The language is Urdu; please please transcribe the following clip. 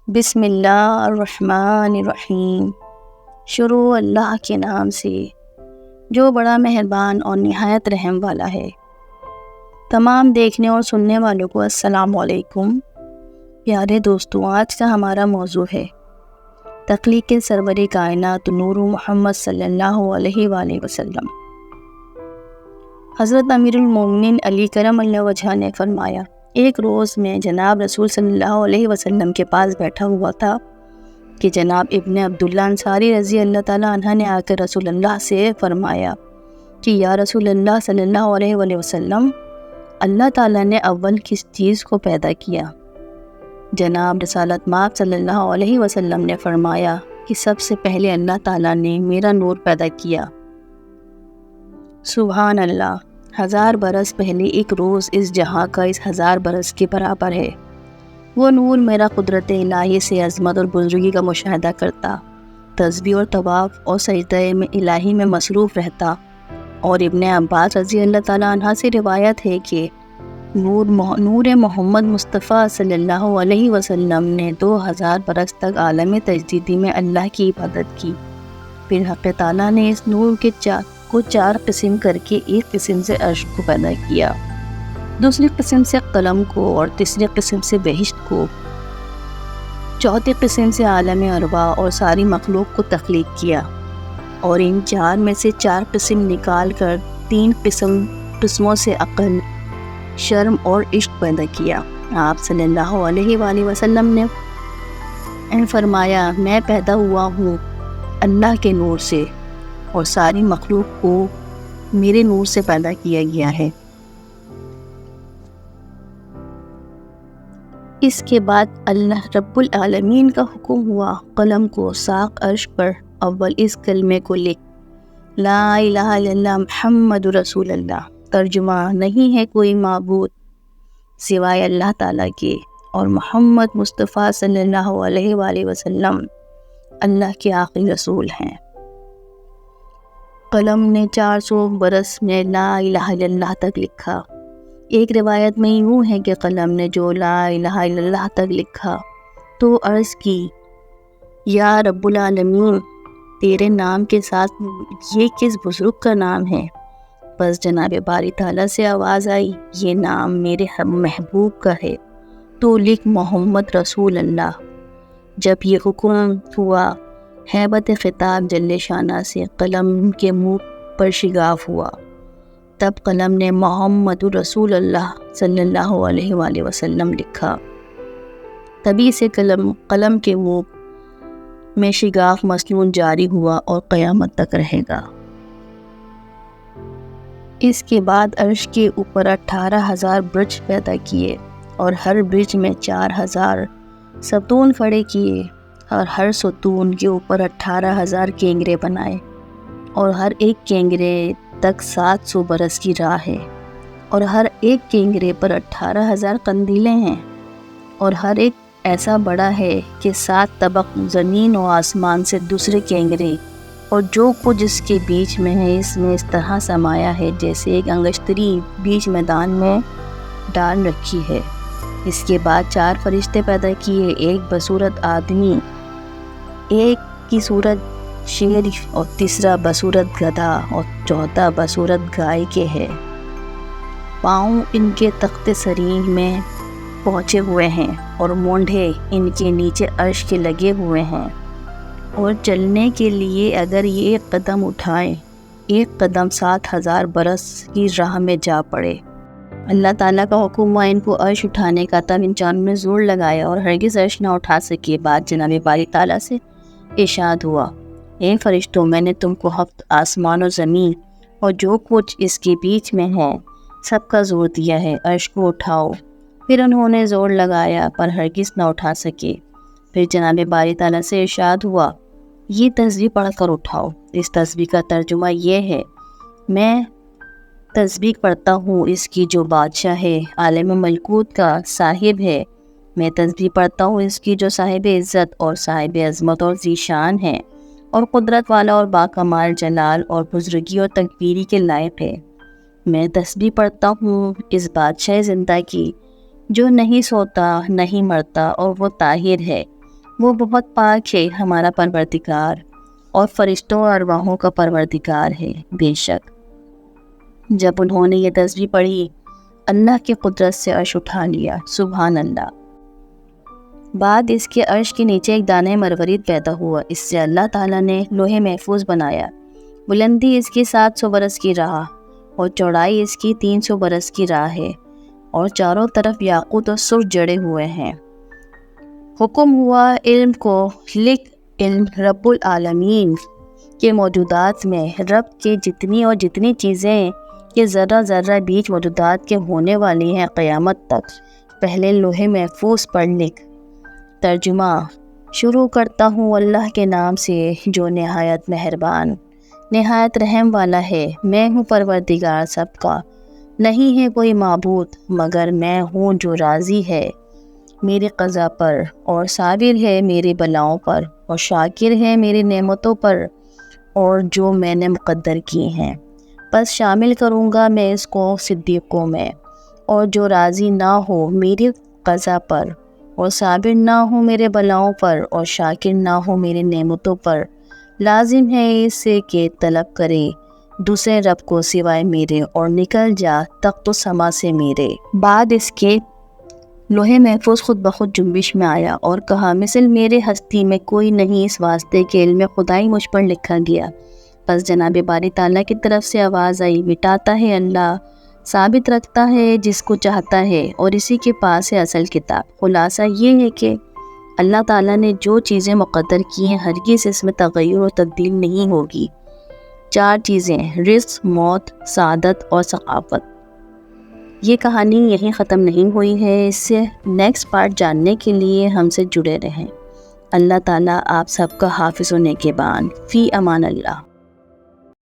بسم اللہ الرحمن الرحیم۔ شروع اللہ کے نام سے جو بڑا مہربان اور نہایت رحم والا ہے۔ تمام دیکھنے اور سننے والوں کو السلام علیکم۔ پیارے دوستوں، آج کا ہمارا موضوع ہے تخلیق سرور کائنات نور محمد صلی اللہ علیہ وآلہ وسلم۔ حضرت امیر المومنین علی کرم اللہ وجہہ نے فرمایا، ایک روز میں جناب رسول صلی اللہ علیہ وسلم کے پاس بیٹھا ہوا تھا کہ جناب ابن عبداللہ انصاری رضی اللہ تعالیٰ عنہ نے آ کر رسول اللہ سے فرمایا کہ یا رسول اللہ صلی اللہ علیہ وآلہ وسلم، اللہ تعالیٰ نے اول کس چیز کو پیدا کیا؟ جناب رسالت مآب صلی اللہ علیہ وسلم نے فرمایا کہ سب سے پہلے اللہ تعالیٰ نے میرا نور پیدا کیا۔ سبحان اللہ، 1000 برس پہلے ایک روز اس جہاں کا اس 1000 برس کے برابر ہے۔ وہ نور میرا قدرت الہی سے عظمت اور بزرگی کا مشاہدہ کرتا، تسبیح اور طواف اور سجدہ میں الہی میں مصروف رہتا۔ اور ابن عباس رضی اللہ تعالیٰ عنہ سے روایت ہے کہ نور محمد مصطفیٰ صلی اللہ علیہ وسلم نے 2000 برس تک عالم تجدیدی میں اللہ کی عبادت کی۔ پھر حق تعالیٰ نے اس نور کے چار قسم کر کے ایک قسم سے عرش کو پیدا کیا، دوسری قسم سے قلم کو، اور تیسری قسم سے بہشت کو، چوتھی قسم سے عالم ارواح اور ساری مخلوق کو تخلیق کیا، اور ان 4 میں سے 4 قسم نکال کر 3 قسموں سے عقل، شرم اور عشق پیدا کیا۔ آپ صلی اللہ علیہ وآلہ وسلم نے فرمایا، میں پیدا ہوا ہوں اللہ کے نور سے، اور ساری مخلوق کو میرے نور سے پیدا کیا گیا ہے۔ اس کے بعد اللہ رب العالمین کا حکم ہوا، قلم کو ساق عرش پر اول اس کلمے کو لکھ، لا الہ الا اللہ محمد رسول اللہ۔ ترجمہ، نہیں ہے کوئی معبود سوائے اللہ تعالیٰ کے، اور محمد مصطفیٰ صلی اللہ علیہ وآلہ وسلم اللہ کے آخری رسول ہیں۔ قلم نے 400 برس میں لا الہ الا اللہ تک لکھا۔ ایک روایت میں یوں ہے کہ قلم نے جو لا الہ الا اللہ تک لکھا تو عرض کی، یا رب العالمین، تیرے نام کے ساتھ یہ کس بزرگ کا نام ہے؟ بس جناب باری تعالیٰ سے آواز آئی، یہ نام میرے محبوب کا ہے، تو لکھ محمد رسول اللہ۔ جب یہ حکم ہوا، ہیبت خطاب جل شانہ سے قلم کے منہ پر شگاف ہوا۔ تب قلم نے محمد رسول اللہ صلی اللہ علیہ وآلہ وسلم لکھا۔ تبھی سے قلم کے منہ میں شگاف مسنون جاری ہوا اور قیامت تک رہے گا۔ اس کے بعد عرش کے اوپر 18,000 برج پیدا کیے، اور ہر برج میں 4,000 ستون کھڑے کیے، اور ہر ستون کے اوپر 18,000 کینگرے بنائے، اور ہر ایک کینگرے تک 700 برس کی راہ ہے، اور ہر ایک کینگرے پر 18,000 قندیلیں ہیں، اور ہر ایک ایسا بڑا ہے کہ 7 طبق زمین و آسمان سے دوسرے کینگرے، اور جو کچھ اس کے بیچ میں ہے اس میں اس طرح سمایا ہے جیسے ایک انگشتری بیچ میدان میں ڈال رکھی ہے۔ اس کے بعد 4 فرشتے پیدا کیے، ایک بصورت آدمی، ایک کی صورت شیر، اور تیسرا بصورت گدھا، اور چوتھا بصورت گائے کے ہے۔ پاؤں ان کے تخت سریر میں پہنچے ہوئے ہیں، اور مونڈھے ان کے نیچے عرش کے لگے ہوئے ہیں، اور چلنے کے لیے اگر یہ ایک قدم اٹھائیں، ایک قدم 7,000 برس کی راہ میں جا پڑے۔ اللہ تعالیٰ کا حکم ہوا ان کو عرش اٹھانے کا، تب انسانوں نے زور لگایا اور ہرگز عرش نہ اٹھا سکے۔ بعد جناب باری تعالیٰ سے ارشاد ہوا، اے فرشتوں، میں نے تم کو 7 آسمان و زمین اور جو کچھ اس کے بیچ میں ہے سب کا زور دیا ہے، عرش کو اٹھاؤ۔ پھر انہوں نے زور لگایا پر ہرگز نہ اٹھا سکے۔ پھر جناب باری تعالیٰ سے ارشاد ہوا، یہ تسبیح پڑھ کر اٹھاؤ۔ اس تسبیح کا ترجمہ یہ ہے، میں تسبیح پڑھتا ہوں اس کی جو بادشاہ ہے، عالم ملکوت کا صاحب ہے۔ میں تسبیح پڑھتا ہوں اس کی جو صاحب عزت اور صاحب عظمت اور ذی شان ہے، اور قدرت والا اور باکمال جلال اور بزرگی اور تکبیری کے لائق ہے۔ میں تسبیح پڑھتا ہوں اس بادشاہ زندہ کی جو نہیں سوتا نہیں مرتا، اور وہ طاہر ہے، وہ بہت پاک ہے ہمارا پروردگار، اور فرشتوں اور ارواحوں کا پروردگار ہے بے شک۔ جب انہوں نے یہ تسبیح پڑھی، اللہ کی قدرت سے عرش اٹھا لیا، سبحان اللہ۔ بعد اس کے عرش کے نیچے ایک دانہ مروارید پیدا ہوا، اس سے اللہ تعالیٰ نے لوح محفوظ بنایا۔ بلندی اس کی 700 برس کی راہ اور چوڑائی اس کی 300 برس کی راہ ہے، اور چاروں طرف یاقوت اور سرخ جڑے ہوئے ہیں۔ حکم ہوا علم کو لکھ، علم رب العالمین کے موجودات میں رب کے جتنی چیزیں کہ ذرہ ذرہ بیچ موجودات کے ہونے والی ہیں قیامت تک، پہلے لوح محفوظ پڑھ لکھ۔ ترجمہ: شروع کرتا ہوں اللہ کے نام سے جو نہایت مہربان، نہایت رحم والا ہے۔ میں ہوں پروردگار سب کا، نہیں ہے کوئی معبود مگر میں ہوں جو راضی ہے میری قضا پر، اور صابر ہے میری بلاؤں پر، اور شاکر ہے میری نعمتوں پر اور جو میں نے مقدر کی ہیں۔ بس شامل کروں گا میں اس کو صدیقوں میں، اور جو راضی نہ ہو میری قضا پر، اور صابر نہ ہو میرے بلاؤں پر، اور شاکر نہ ہو میری نعمتوں پر، لازم ہے اس سے کہ طلب کرے دوسرے رب کو سوائے میرے، اور نکل جا تخت و سما سے میرے۔ بعد اس کے لوح محفوظ خود بخود جنبش میں آیا اور کہا، مثل میرے ہستی میں کوئی نہیں، اس واسطے کہ علم خدائی مجھ پر لکھا گیا۔ پس جناب باری تعالیٰ کی طرف سے آواز آئی، مٹاتا ہے اللہ، ثابت رکھتا ہے جس کو چاہتا ہے، اور اسی کے پاس ہے اصل کتاب۔ خلاصہ یہ ہے کہ اللہ تعالیٰ نے جو چیزیں مقدر کی ہیں ہرگز اس میں تغیر و تبدیل نہیں ہوگی۔ 4 چیزیں: رزق، موت، سعادت اور ثقافت۔ یہ کہانی یہیں ختم نہیں ہوئی ہے، اس سے نیکسٹ پارٹ جاننے کے لیے ہم سے جڑے رہیں۔ اللہ تعالیٰ آپ سب کا حافظ و نگہبان۔ فی امان اللہ۔